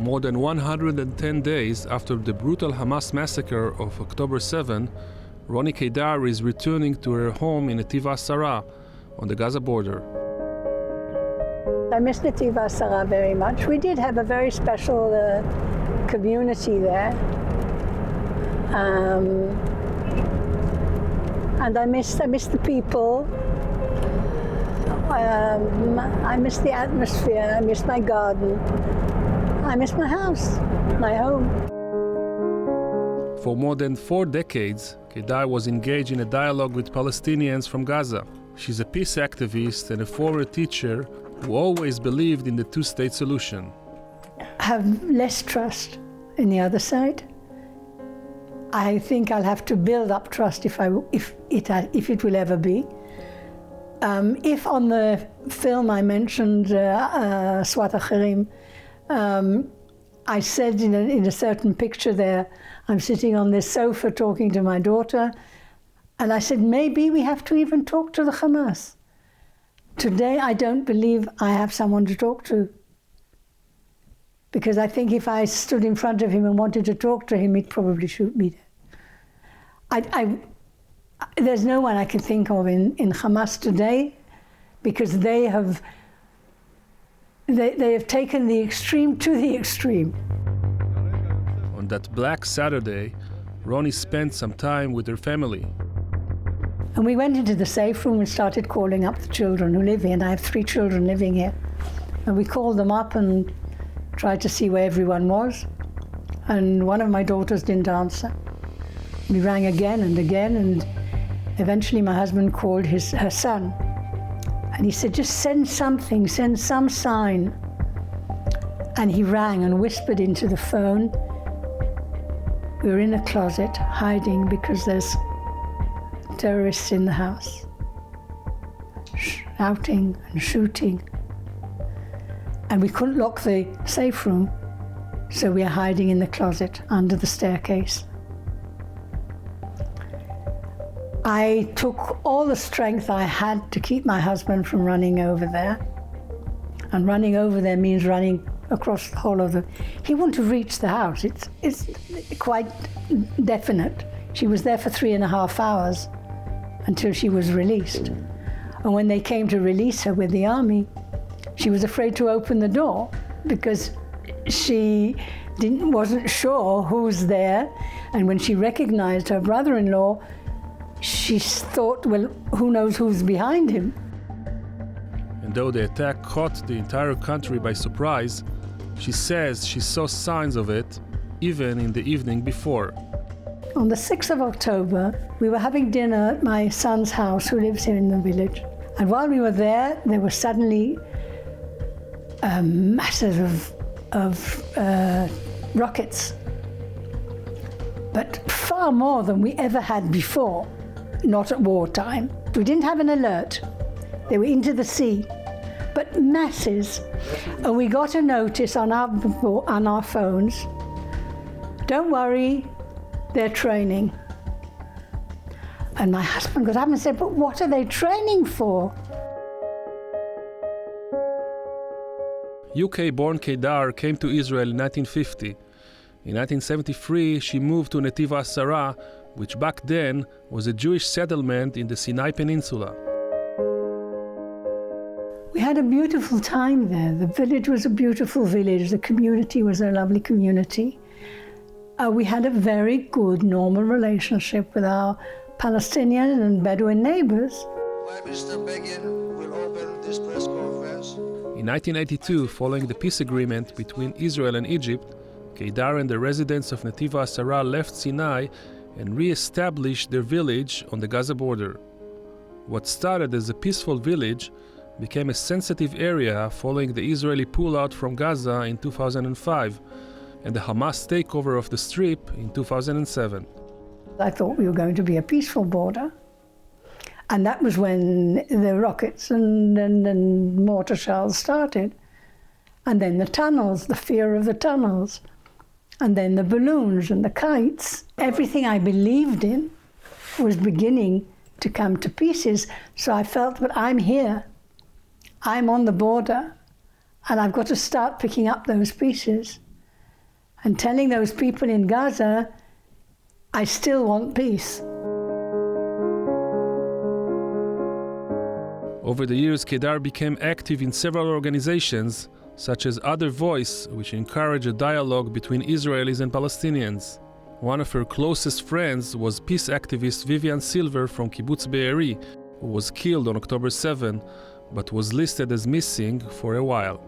More than 110 days after the brutal Hamas massacre of October 7, Roni Keidar is returning to her home in Nevo on the Gaza border. I miss Nevo very much. We did have a very special community there. And I miss the people. I miss the atmosphere. I miss my garden. I miss my house, my home. For more than 4 decades, Keidar was engaged in a dialogue with Palestinians from Gaza. She's a peace activist and a former teacher who always believed in the two-state solution. Have less trust in the other side. I think I'll have to build up trust if it will ever be. If on the film I mentioned Swat Acherim, I said in a certain picture there, I'm sitting on this sofa talking to my daughter, and I said, maybe we have to even talk to the Hamas. Today, I don't believe I have someone to talk to. Because I think if I stood in front of him and wanted to talk to him, he'd probably shoot me dead. There's no one I can think of in Hamas today, because they have taken the extreme to the extreme. On that Black Saturday, Roni spent some time with her family. And we went into the safe room and started calling up the children who live here, and I have 3 children living here. And we called them up and tried to see where everyone was. And one of my daughters didn't answer. We rang again and again, and eventually my husband called her son. And he said, just send something, send some sign. And he rang and whispered into the phone. We were in a closet hiding because there's terrorists in the house, shouting and shooting. And we couldn't lock the safe room, so we are hiding in the closet under the staircase. I took all the strength I had to keep my husband from running over there. And running over there means running across the whole of the... He wouldn't have reached the house. It's quite definite. She was there for 3.5 hours until she was released. And when they came to release her with the army, she was afraid to open the door because she wasn't sure who was there. And when she recognized her brother-in-law, she thought, well, who knows who's behind him? And though the attack caught the entire country by surprise, she says she saw signs of it even in the evening before. On the 6th of October, we were having dinner at my son's house, who lives here in the village. And while we were there were suddenly masses of rockets, but far more than we ever had before, not at wartime. We didn't have an alert. They were into the sea, but masses. And we got a notice on our phones, don't worry, they're training. And my husband got up and said, but what are they training for? UK-born Keidar came to Israel in 1950. In 1973, she moved to Nevo, which back then was a Jewish settlement in the Sinai Peninsula. We had a beautiful time there. The village was a beautiful village. The community was a lovely community. We had a very good, normal relationship with our Palestinian and Bedouin neighbors. Mr. Begin will open this press conference. In 1982, following the peace agreement between Israel and Egypt, Keidar and the residents of Nevo left Sinai and re-established their village on the Gaza border. What started as a peaceful village became a sensitive area following the Israeli pullout from Gaza in 2005 and the Hamas takeover of the Strip in 2007. I thought we were going to be a peaceful border. And that was when the rockets and mortar shells started. And then the tunnels, the fear of the tunnels. And then the balloons and the kites. Everything I believed in was beginning to come to pieces. So I felt, but I'm here. I'm on the border. And I've got to start picking up those pieces. and telling those people in Gaza, I still want peace. Over the years, Keidar became active in several organizations, such as Other Voice, which encourage a dialogue between Israelis and Palestinians. One of her closest friends was peace activist Vivian Silver from Kibbutz Be'eri, who was killed on October 7, but was listed as missing for a while.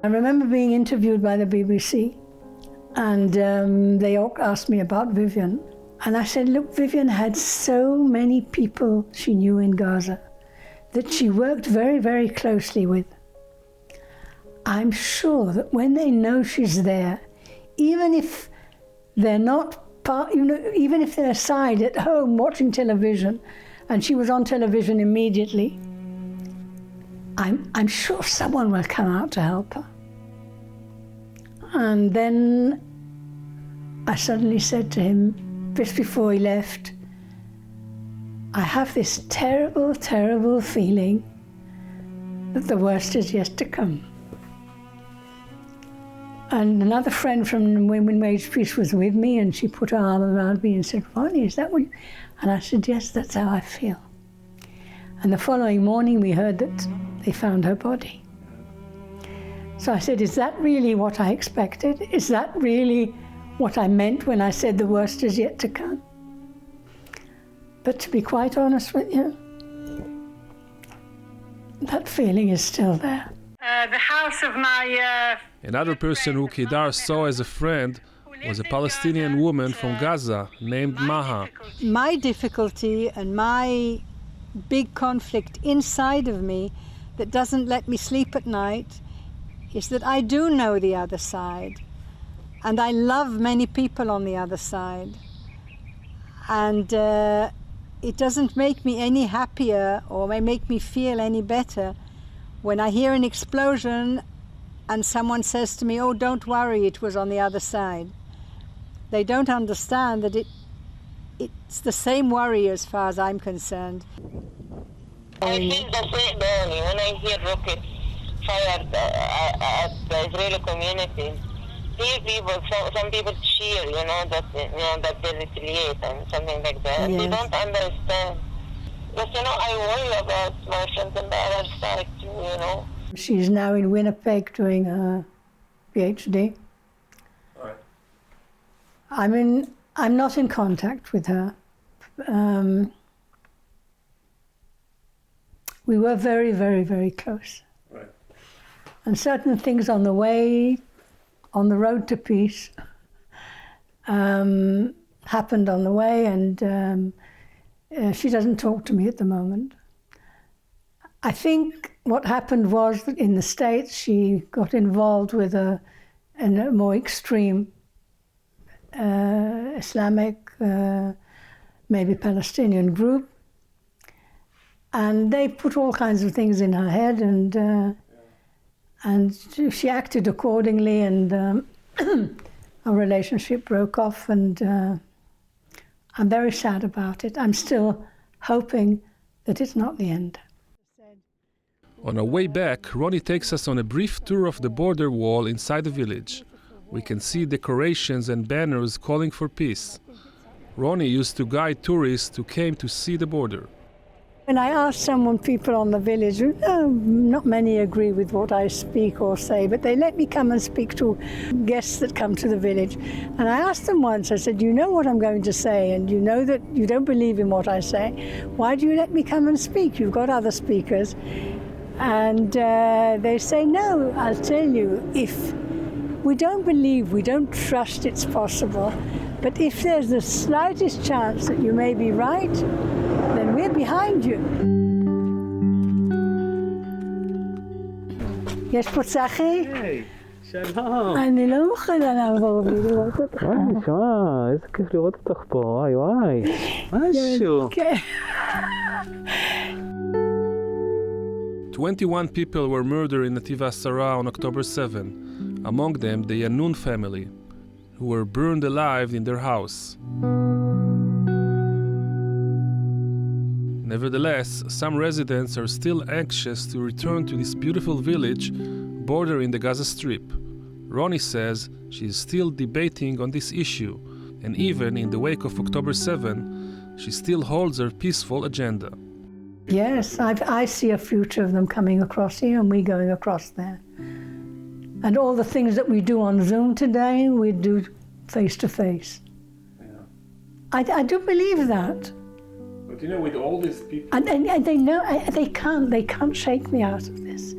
I remember being interviewed by the BBC, and they asked me about Vivian. And I said, look, Vivian had so many people she knew in Gaza that she worked very, very closely with. I'm sure that when they know she's there, even if they're not even if they're aside at home watching television, and she was on television immediately, I'm sure someone will come out to help her. And then I suddenly said to him, just before he left, I have this terrible, terrible feeling that the worst is yet to come. And another friend from Women Wage Peace was with me, and she put her arm around me and said, Roni, is that what you... And I said, yes, that's how I feel. And the following morning we heard that they found her body. So I said, is that really what I expected? Is that really what I meant when I said the worst is yet to come? But to be quite honest with you, that feeling is still there. The house of my... Another person who Keidar saw as a friend was a Palestinian woman from Gaza named Maha. My difficulty and my big conflict inside of me that doesn't let me sleep at night is that I do know the other side, and I love many people on the other side, and it doesn't make me any happier or may make me feel any better when I hear an explosion and someone says to me, oh, don't worry, it was on the other side. They don't understand that it's the same worry as far as I'm concerned. I feel the same, Roni, when I hear rockets fired at the Israeli community. Some people cheer, that they retaliate and something like that. Yes. They don't understand. But, I worry about my friends on the other side too, She's now in Winnipeg doing her PhD. All right. I'm not in contact with her. We were very, very, very close. Right. And certain things on the way, on the road to peace, happened on the way, and she doesn't talk to me at the moment. I think what happened was that in the States she got involved with a more extreme Islamic, maybe Palestinian group, and they put all kinds of things in her head, and she acted accordingly, and our relationship broke off, and I'm very sad about it. I'm still hoping that it's not the end. On our way back, Roni takes us on a brief tour of the border wall inside the village. We can see decorations and banners calling for peace. Roni used to guide tourists who came to see the border. When I asked people on the village, not many agree with what I speak or say, but they let me come and speak to guests that come to the village. And I asked them once, I said, you know what I'm going to say, and you know that you don't believe in what I say. Why do you let me come and speak? You've got other speakers. And they say, no, I'll tell you, if we don't believe, we don't trust it's possible, but if there's the slightest chance that you may be right, then we're behind you. יש פה צחי? היי, שלום. אני לא מוכנה לעבור בלי לראות אותך. וואי, נשמע, איזה כיף לראות אותך פה, וואי וואי. משהו. כן. 21 people were murdered in Netiv HaSara on October 7, among them the Yanun family, who were burned alive in their house. Nevertheless, some residents are still anxious to return to this beautiful village bordering the Gaza Strip. Roni says she is still debating on this issue, and even in the wake of October 7, she still holds her peaceful agenda. Yes, I see a future of them coming across here and we going across there. And all the things that we do on Zoom today, we do face to face. I do believe that. But with all these people... And they know, they can't shake me out of this.